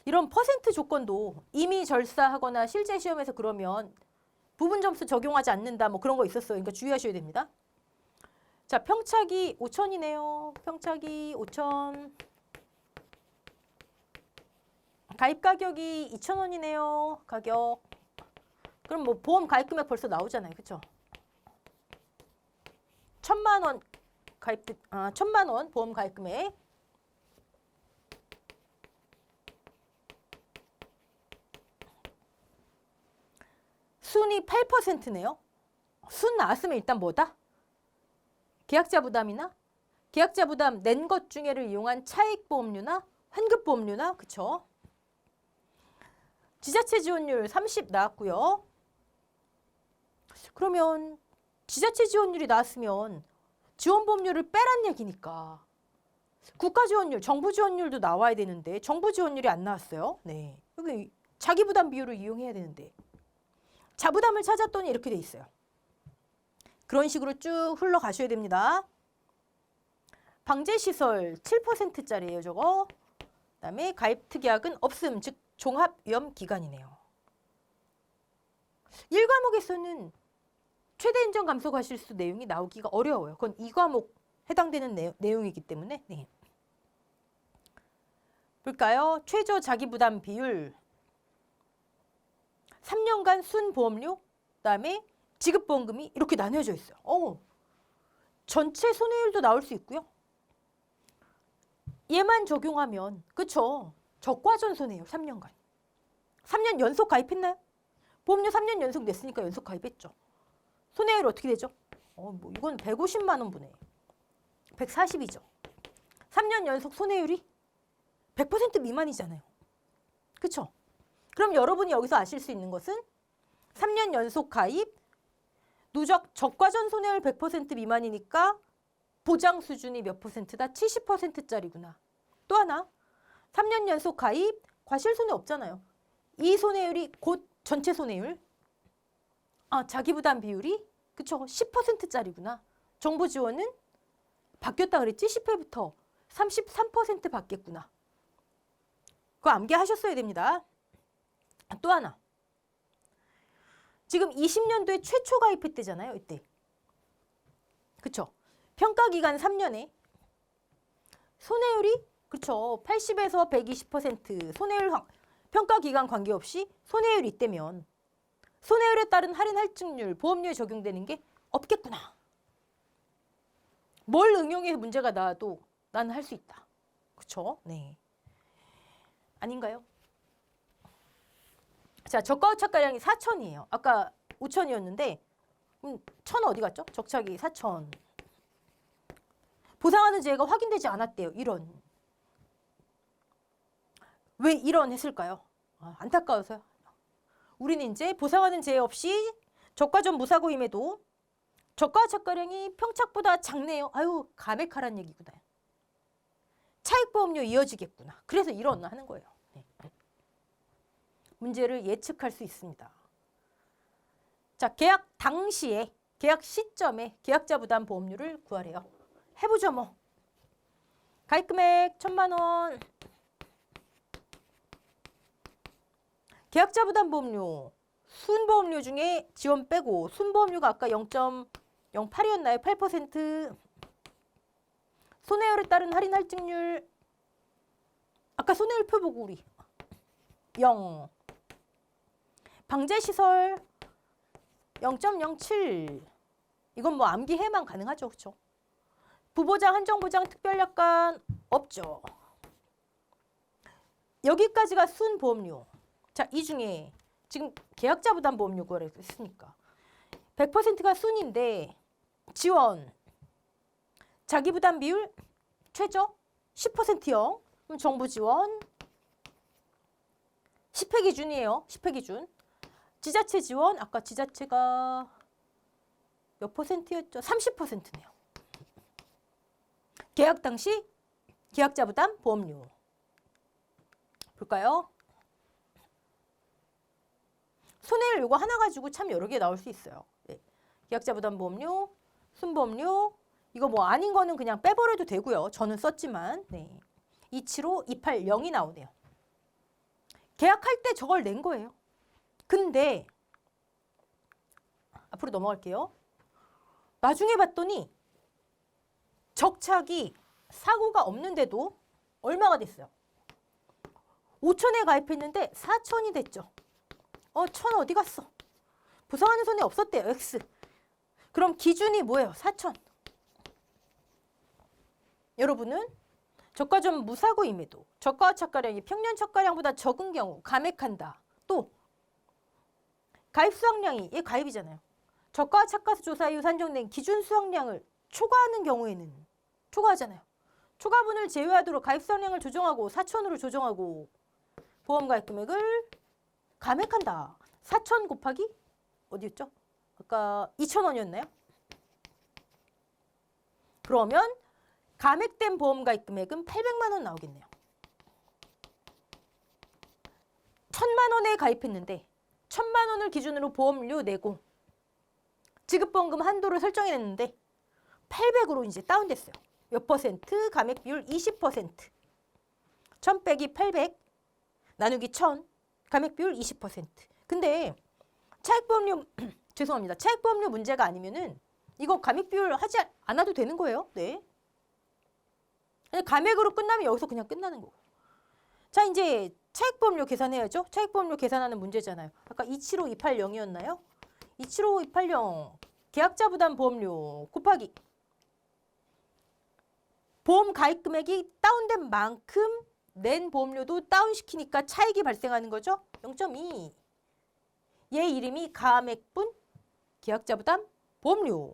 이런 퍼센트 조건도 이미 절사하거나 실제 시험에서 그러면 부분 점수 적용하지 않는다 뭐 그런 거 있었어요. 그러니까 주의하셔야 됩니다. 자, 평차기 5,000이네요. 평차기 5,000. 가입 가격이 2,000원이네요. 가격. 그럼 뭐 보험 가입 금액 벌써 나오잖아요. 그쵸? 1,000만 원 가입, 1,000만 원 보험 가입 금액. 순이 8%네요. 순 나왔으면 일단 뭐다? 계약자 부담이나 계약자 부담 낸 것 중에를 이용한 차익 보험료나 환급 보험료나 그쵸? 지자체 지원율 30 나왔고요. 그러면 지자체 지원율이 나왔으면 지원보험료를 빼란 얘기니까 국가 지원율, 정부 지원율도 나와야 되는데 정부 지원율이 안 나왔어요. 네, 여기 자기 부담 비율을 이용해야 되는데 자부담을 찾았더니 이렇게 돼 있어요. 그런 식으로 쭉 흘러가셔야 됩니다. 방제시설 7%짜리예요, 저거. 그다음에 가입 특약은 없음, 즉 종합위험기간이네요. 1과목에서는 최대 인정 감소 과실수 내용이 나오기가 어려워요. 그건 2과목 해당되는 내용이기 때문에. 네. 볼까요? 최저 자기부담 비율 3년간 순보험료, 그다음에 지급보험금이 이렇게 나뉘어져 있어요. 전체 손해율도 나올 수 있고요. 얘만 적용하면 그쵸? 적과전 손해율 3년간. 3년 연속 가입했나요? 보험료 3년 연속 냈으니까 연속 가입했죠. 손해율 어떻게 되죠? 뭐 이건 150만 원분의 140이죠. 3년 연속 손해율이 100% 미만이잖아요. 그쵸? 그럼 여러분이 여기서 아실 수 있는 것은 3년 연속 가입, 누적 적과전 손해율 100% 미만이니까 보장 수준이 몇 %다? 70%짜리구나. 또 하나, 3년 연속 가입, 과실 손해 없잖아요. 이 손해율이 곧 전체 손해율. 자기부담 비율이 그쵸? 10%짜리구나. 정부 지원은 바뀌었다 그랬지? 10회부터 33% 받겠구나. 그거 암기하셨어야 됩니다. 또 하나. 지금 20년도에 최초 가입했대잖아요. 이때. 그쵸? 평가기간 3년에 손해율이 그쵸? 80에서 120% 손해율 평가기간 관계없이 손해율이 있다면 손해율에 따른 할인 할증률, 보험료에 적용되는 게 없겠구나. 뭘 응용해서 문제가 나와도 나는 할 수 있다. 그쵸? 네. 아닌가요? 자, 저가후착가량이 4,000이에요. 아까 5,000이었는데 1,000 어디 갔죠? 적착이 4,000. 보상하는 재해가 확인되지 않았대요. 1원. 왜 1원 했을까요? 안타까워서요. 우리는 이제 보상하는 재해 없이 저가전 무사고임에도 저가후착가량이 평착보다 작네요. 아유, 감액하란 얘기구나. 차익보험료 이어지겠구나. 그래서 1원 하는 거예요. 네. 문제를 예측할 수 있습니다. 자, 계약 당시에, 계약 시점에 계약자 부담 보험료를 구하래요. 해보죠, 뭐. 가입금액 1,000만 원. 계약자 부담 보험료. 순보험료 중에 지원 빼고 순보험료가 아까 0.08이었나요? 8%. 손해율에 따른 할인 할증률. 아까 손해율표 보고 우리 0. 방제시설 0.07. 이건 뭐 암기해만 가능하죠. 그렇죠? 부보장, 한정보장, 특별약관 없죠. 여기까지가 순보험료. 자, 이 중에 지금 계약자 부담 보험료 구하라고 했으니까 100%가 순인데 지원, 자기 부담 비율 최저 10%요. 그럼 정부 지원 10회 기준이에요. 10회 기준. 지자체 지원, 아까 지자체가 몇 %였죠? 30%네요. 계약 당시 계약자 부담 보험료. 볼까요? 손해율 요거 하나 가지고 참 여러 개 나올 수 있어요. 네. 계약자 부담 보험료, 순보험료, 이거 뭐 아닌 거는 그냥 빼버려도 되고요. 저는 썼지만. 네. 275, 280이 나오네요. 계약할 때 저걸 낸 거예요. 근데 앞으로 넘어갈게요. 나중에 봤더니 적착이 사고가 없는데도 얼마가 됐어요? 5천에 가입했는데 4천이 됐죠. 1,000 어디 갔어? 부상하는 손해 없었대요. X. 그럼 기준이 뭐예요? 4천. 여러분은 저가점 무사고임에도 저가 착가량이 평년 착가량보다 적은 경우 감액한다. 또 가입 수확량이 얘 가입이잖아요. 저가 착가수 조사 이후 산정된 기준 수확량을 초과하는 경우에는 초과하잖아요. 초과분을 제외하도록 가입 수확량을 조정하고 4천으로 조정하고 보험 가입 금액을 감액한다. 4천 곱하기 어디였죠? 아까 2,000원이었나요? 그러면 감액된 보험 가입 금액은 800만 원 나오겠네요. 1,000만 원에 가입했는데 1,000만 원을 기준으로 보험료 내고 지급보험금 한도를 설정해냈는데 800으로 이제 다운됐어요. 몇 퍼센트? 감액 비율 20%. 1,000 빼기 800 나누기 1,000 감액 비율 20%. 근데 차액보험료 죄송합니다. 차액보험료 문제가 아니면은 이거 감액 비율 하지 않아도 되는 거예요. 네. 감액으로 끝나면 여기서 그냥 끝나는 거고. 자, 이제 차액보험료 계산해야죠. 차액보험료 계산하는 문제잖아요. 아까 275280이었나요? 275280 계약자 부담 보험료 곱하기 보험 가입 금액이 다운된 만큼 낸 보험료도 다운시키니까 차익이 발생하는 거죠. 0.2. 얘 이름이 감액분 계약자 부담 보험료.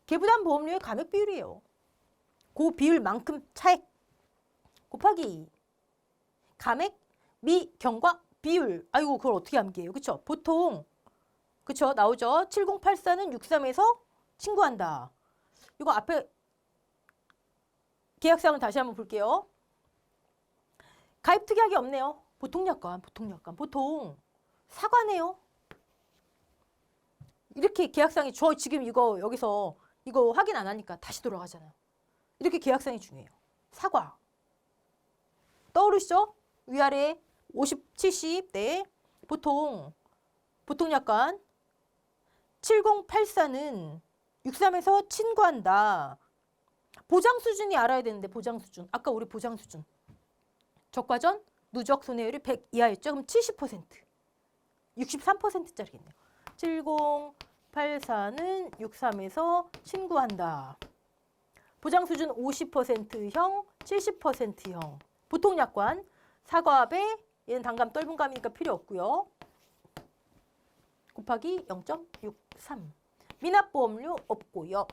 계부담 보험료의 감액 비율이에요. 그 비율만큼 차액 곱하기 감액 미 경과 비율. 아이고 그걸 어떻게 암기해요? 그쵸? 보통 그쵸? 나오죠? 7084는 63에서 신고한다. 이거 앞에 계약사항을 다시 한번 볼게요. 가입 특약이 없네요. 보통약관. 보통 사과네요. 이렇게 계약상이 저 지금 이거 여기서 이거 확인 안 하니까 다시 돌아가잖아요. 이렇게 계약상이 중요해요. 사과. 떠오르시죠? 위아래 50, 70. 네. 보통약관. 7084는 63에서 친구한다. 보장 수준이 알아야 되는데 보장 수준. 아까 우리 보장 수준. 적과전 누적 손해율이 100 이하였죠? 그럼 70%. 63%짜리겠네요. 7084는 63에서 친구한다. 보장 수준 50%형, 70%형. 보통약관. 사과배, 얘는 단감 떫은감이니까 필요 없고요. 곱하기 0.63. 미납보험료 없고요.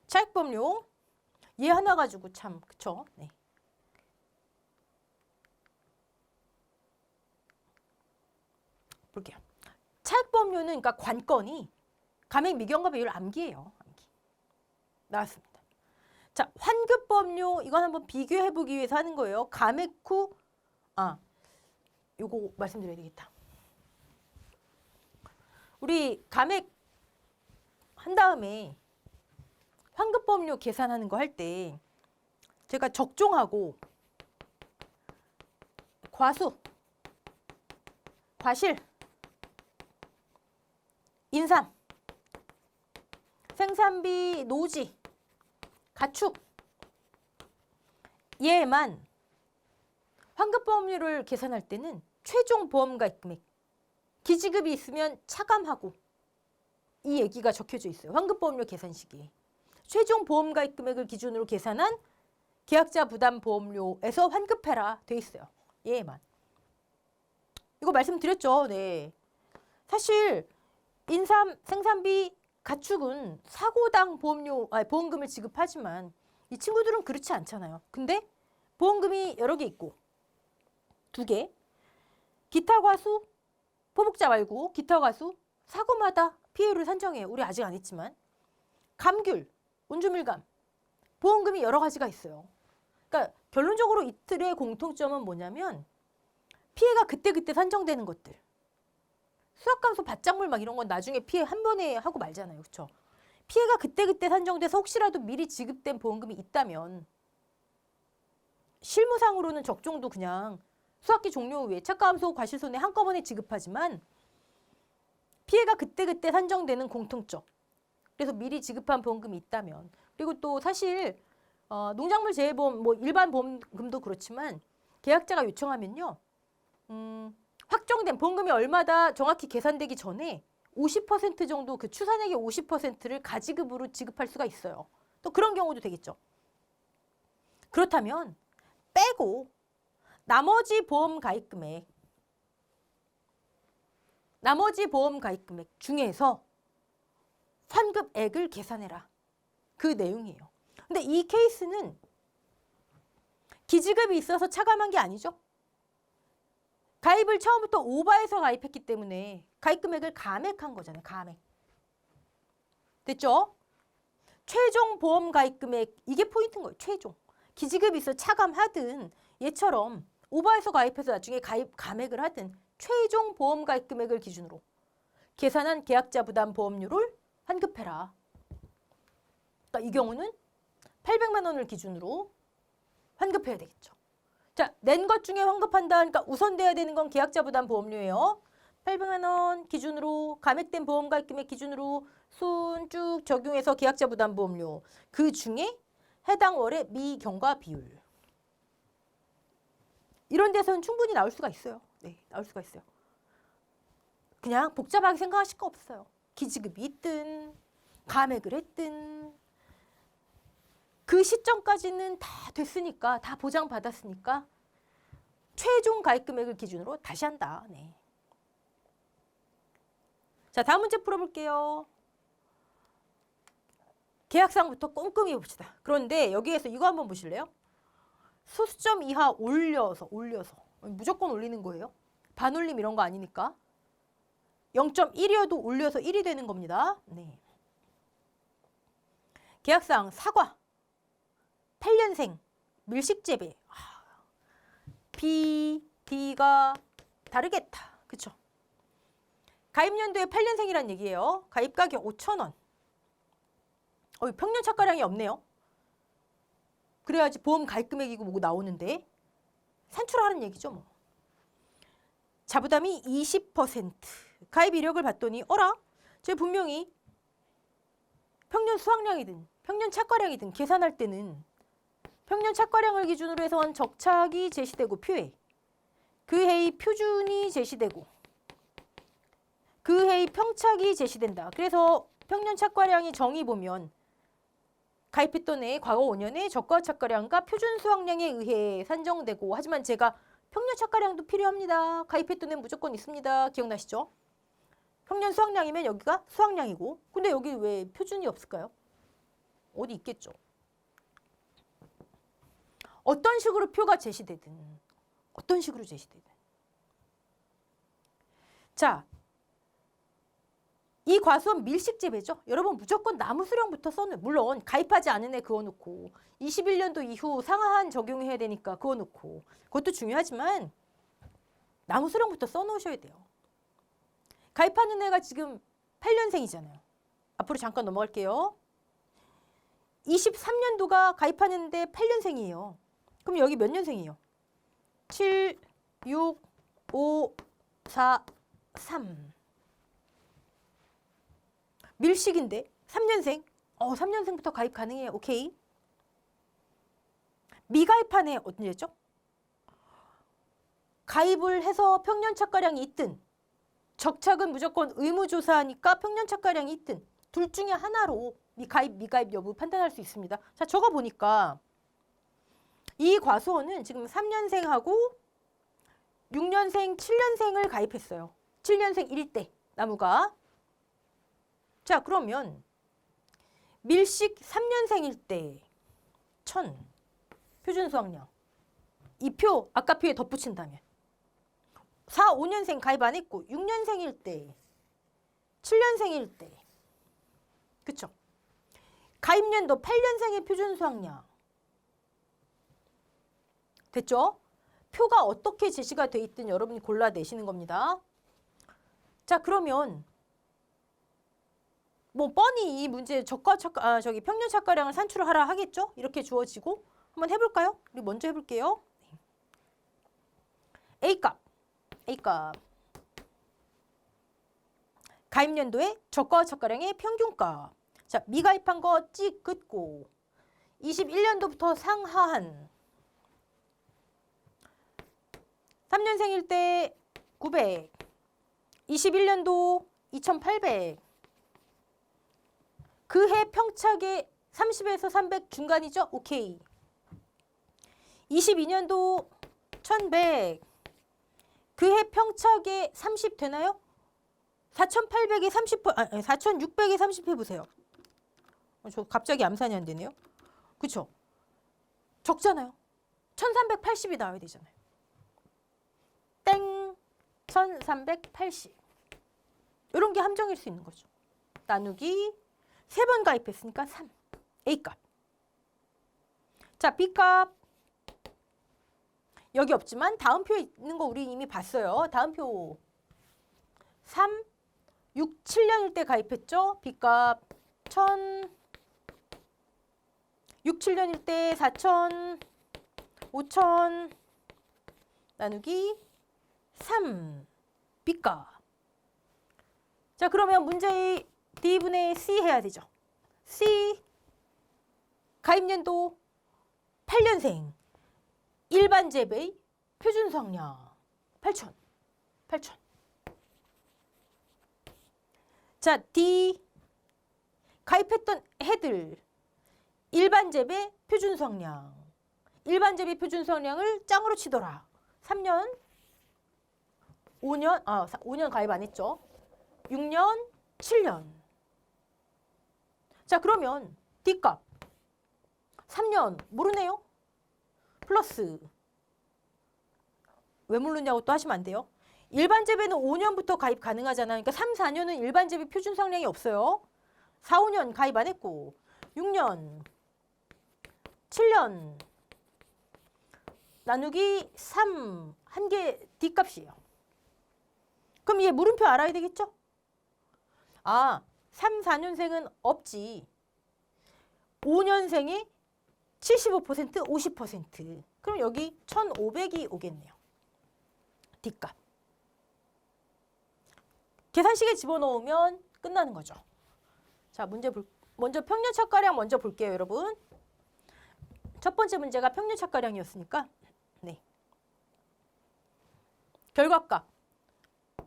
차액보험료. 얘 하나 가지고 참 그쵸? 네. 볼게요. 차액보험료는 그러니까 관건이 감액 미경과 비율 암기예요. 암기. 나왔습니다. 자, 환급보험료 이건 한번 비교해보기 위해서 하는 거예요. 감액 후 요거 말씀드려야 되겠다. 우리 감액 한 다음에 환급보험료 계산하는 거 할 때 제가 적종하고 과수, 과실, 인삼, 생산비, 노지, 가축 얘만 환급보험료를 계산할 때는 최종 보험가입 금액 기지급이 있으면 차감하고 이 얘기가 적혀져 있어요. 환급보험료 계산 시기에. 최종 보험가입 금액을 기준으로 계산한 계약자 부담 보험료에서 환급해라 돼 있어요. 얘만. 이거 말씀드렸죠. 네. 사실 인삼, 생산비, 가축은 사고당 보험금을 지급하지만 이 친구들은 그렇지 않잖아요. 근데 보험금이 여러 개 있고 2개. 기타 과수, 포복자 말고 기타 과수 사고마다 피해율을 산정해요. 우리 아직 안 했지만. 감귤, 온주밀감, 보험금이 여러 가지가 있어요. 그러니까 결론적으로 이틀의 공통점은 뭐냐면 피해가 그때그때 산정되는 것들. 수확감소 밭작물 막 이런 건 나중에 피해 한 번에 하고 말잖아요. 그렇죠? 피해가 그때그때 산정돼서 혹시라도 미리 지급된 보험금이 있다면 실무상으로는 적종도 그냥 수학기 종료 후에 차가함수 과실손해 한꺼번에 지급하지만 피해가 그때그때 산정되는 공통점. 그래서 미리 지급한 보험금이 있다면. 그리고 또 사실 농작물 재해보험, 뭐 일반 보험금도 그렇지만 계약자가 요청하면요. 확정된 보험금이 얼마다 정확히 계산되기 전에 50% 정도 그 추산액의 50%를 가지급으로 지급할 수가 있어요. 또 그런 경우도 되겠죠. 그렇다면 빼고 나머지 보험 가입 금액 중에서 환급액을 계산해라. 그 내용이에요. 근데 이 케이스는 기지급이 있어서 차감한 게 아니죠. 가입을 처음부터 오버해서 가입했기 때문에 가입 금액을 감액한 거잖아요. 감액. 됐죠? 최종 보험 가입 금액, 이게 포인트인 거예요. 최종. 기지급이 있어 차감하든 얘처럼 오버해서 가입해서 나중에 가입 감액을 하든 최종 보험 가입 금액을 기준으로 계산한 계약자 부담 보험료를 환급해라. 그러니까 이 경우는 800만 원을 기준으로 환급해야 되겠죠. 자, 낸 것 중에 환급한다. 그러니까 우선돼야 되는 건 계약자 부담 보험료예요. 800만 원 기준으로 감액된 보험 가입 금액 기준으로 순 쭉 적용해서 계약자 부담 보험료. 그 중에 해당 월의 미경과 비율. 이런 데서는 충분히 나올 수가 있어요. 네, 나올 수가 있어요. 그냥 복잡하게 생각하실 거 없어요. 기지급이 있든 감액을 했든 그 시점까지는 다 됐으니까, 다 보장받았으니까 최종 가입 금액을 기준으로 다시 한다. 네. 자, 다음 문제 풀어볼게요. 계약상부터 꼼꼼히 봅시다. 그런데 여기에서 이거 한번 보실래요? 소수점 이하 올려서 무조건 올리는 거예요. 반올림 이런 거 아니니까. 0.1이어도 올려서 1이 되는 겁니다. 네. 계약상 사과 8년생 밀식재배 B, D가 다르겠다. 그쵸? 가입연도에 8년생이란 얘기예요. 가입가격 5,000원. 평년 차가량이 없네요. 그래야지 보험 가입 금액이고 뭐고 나오는데 산출하는 얘기죠. 뭐. 자부담이 20%. 가입 이력을 봤더니 제 분명히 평년 수확량이든 평년 착과량이든 계산할 때는 평년 착과량을 기준으로 해서 적착이 제시되고 표에 그 해의 표준이 제시되고 그 해의 평착이 제시된다. 그래서 평년 착과량이 정의 보면 가입했던 해 과거 5년의 적과 착과량과 표준 수확량에 의해 산정되고 하지만 제가 평년 착과량도 필요합니다. 가입했던 해 무조건 있습니다. 기억나시죠? 평년 수확량이면 여기가 수확량이고 근데 여기 왜 표준이 없을까요? 어디 있겠죠. 어떤 식으로 표가 제시되든 어떤 식으로 제시되든 자, 이 과수원 밀식재배죠. 여러분 무조건 나무 수령부터 써놓 물론 가입하지 않은 애 그어놓고 21년도 이후 상하한 적용해야 되니까 그어놓고 그것도 중요하지만 나무 수령부터 써놓으셔야 돼요. 가입하는 애가 지금 8년생이잖아요. 앞으로 잠깐 넘어갈게요. 23년도가 가입하는데 8년생이에요. 그럼 여기 몇 년생이에요? 7, 6, 5, 4, 3. 밀식인데 3년생. 3년생부터 가입 가능해요. 오케이. 미가입한 애 언제죠? 가입을 해서 평년 착과량이 있든 적착은 무조건 의무조사하니까 평년 착과량이 있든 둘 중에 하나로 미가입 여부 판단할 수 있습니다. 자, 적어보니까 이 과수원은 지금 3년생하고 6년생, 7년생을 가입했어요. 7년생 1대 나무가. 자, 그러면 밀식 3년생일 때 1000 표준 수확량. 이 표 아까 표에 덧붙인다면 4, 5년생 가입 안 했고 6년생일 때 7년생일 때 그쵸? 가입년도 8년생의 표준 수확량 됐죠? 표가 어떻게 제시가 돼 있든 여러분이 골라내시는 겁니다. 자, 그러면 뭐 뻔히 이 문제 평년 착과량을 산출을 하라 하겠죠? 이렇게 주어지고 한번 해볼까요? 우리 먼저 해볼게요. A값. 가입연도의 저가와 저가량의 평균값. 자, 미가입한 거 찍 긋고 21년도부터 상하한 3년생일 때 900, 21년도 2800, 그 해 평착의 30에서 300 중간이죠? 오케이. 22년도 1100, 그 해 평착의 30 되나요? 4800에 30, 4600에 30 해보세요. 저 갑자기 암산이 안 되네요. 그쵸? 적잖아요. 1380이 나와야 되잖아요. 땡! 1380. 이런 게 함정일 수 있는 거죠. 나누기 3번 가입했으니까 3. A값. 자, B값. 여기 없지만 다음 표에 있는 거 우리 이미 봤어요. 다음 표. 3, 6, 7년일 때 가입했죠? B값 1000, 6, 7년일 때 4000, 5000 나누기 3. B값. 자, 그러면 문제의 D분의 C 해야 되죠. C 가입연도 8년생 일반 재배의 표준 수확량 8000. 자, D 가입했던 해들 일반 재배 표준 수확량. 일반 재배 표준 수확량을 짱으로 치더라. 3년, 5년, 5년 가입 안 했죠. 6년, 7년. 자, 그러면 D값 3년 모르네요. 플러스 왜 모르냐고 또 하시면 안 돼요. 일반 재배는 5년부터 가입 가능하잖아요. 그러니까 3, 4년은 일반 재배 표준 수확량이 없어요. 4, 5년 가입 안 했고 6년, 7년 나누기 3 한 개 D값이에요. 그럼 얘 물음표 알아야 되겠죠? 3, 4년생은 없지. 5년생이 75%, 50%. 그럼 여기 1500이 오겠네요. D값. 계산식에 집어넣으면 끝나는 거죠. 자, 먼저 평균 착가량 먼저 볼게요, 여러분. 첫 번째 문제가 평균 착가량이었으니까. 네. 결과값.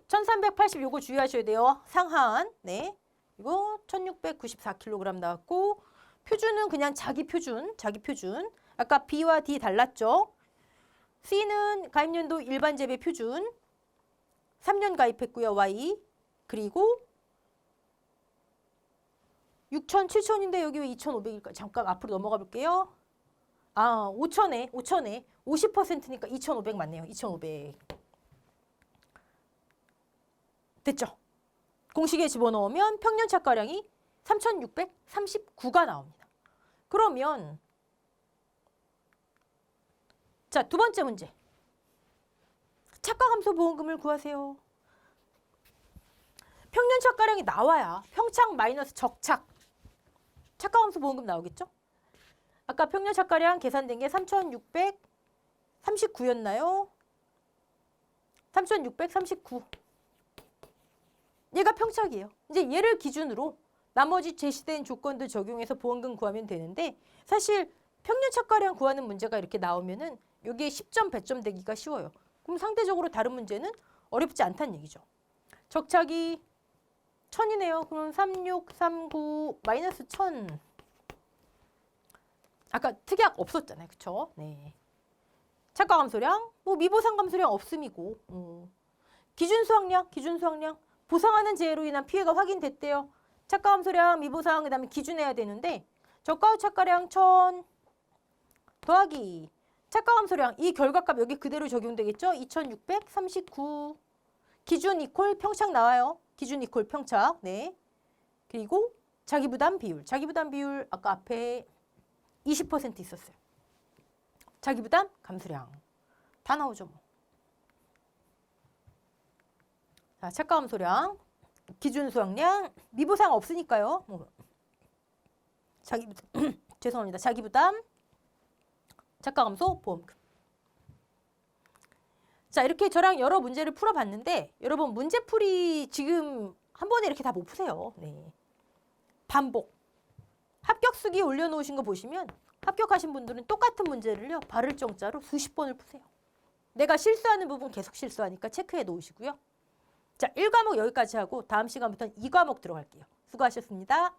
1380 요거 주의하셔야 돼요. 상한. 네. 이거 1694kg 나왔고 표준은 그냥 자기 표준. 아까 B와 D 달랐죠? C는 가입연도 일반 재배 표준. 3년 가입했고요. Y. 그리고 6천, 7천인데 여기 왜 2,500일까? 잠깐 앞으로 넘어가 볼게요. 5천에 50%니까 2,500 맞네요. 2,500. 됐죠? 공식에 집어넣으면 평년 착가량이 3,639가 나옵니다. 그러면 자, 두 번째 문제. 착가감소 보험금을 구하세요. 평년 착가량이 나와야 평착 마이너스 적착. 착가감소 보험금 나오겠죠? 아까 평년 착가량 계산된 게 3,639였나요? 3,639. 얘가 평착이에요. 이제 얘를 기준으로 나머지 제시된 조건들 적용해서 보험금 구하면 되는데 사실 평년 착가량 구하는 문제가 이렇게 나오면은 여기에 10점, 100점 되기가 쉬워요. 그럼 상대적으로 다른 문제는 어렵지 않다는 얘기죠. 적착이 1000이네요. 그럼 3639 마이너스 1000. 아까 특약 없었잖아요. 그쵸? 네. 착가 감소량, 미보상 감소량 없음이고. 기준 수확량. 보상하는 재해로 인한 피해가 확인됐대요. 착가 감소량, 미보상, 그 다음에 기준해야 되는데 저가 후 착가량 1000 더하기 착가 감소량. 이 결과값 여기 그대로 적용되겠죠? 2639. 기준 이퀄 평착 나와요. 기준 이퀄 평착. 네. 그리고 자기부담 비율. 자기부담 비율 아까 앞에 20% 있었어요. 자기부담 감소량. 다 나오죠, 뭐. 자, 착가 감소량. 기준 수확량. 미보상 없으니까요. 자기부담. 죄송합니다. 자기부담. 자가감소 보험금. 자, 이렇게 저랑 여러 문제를 풀어봤는데 여러분 문제풀이 지금 한 번에 이렇게 다 못 푸세요. 네. 반복. 합격수기 올려놓으신 거 보시면 합격하신 분들은 똑같은 문제를요. 발을 정자로 수십 번을 푸세요. 내가 실수하는 부분 계속 실수하니까 체크해 놓으시고요. 자, 1과목 여기까지 하고 다음 시간부터는 2과목 들어갈게요. 수고하셨습니다.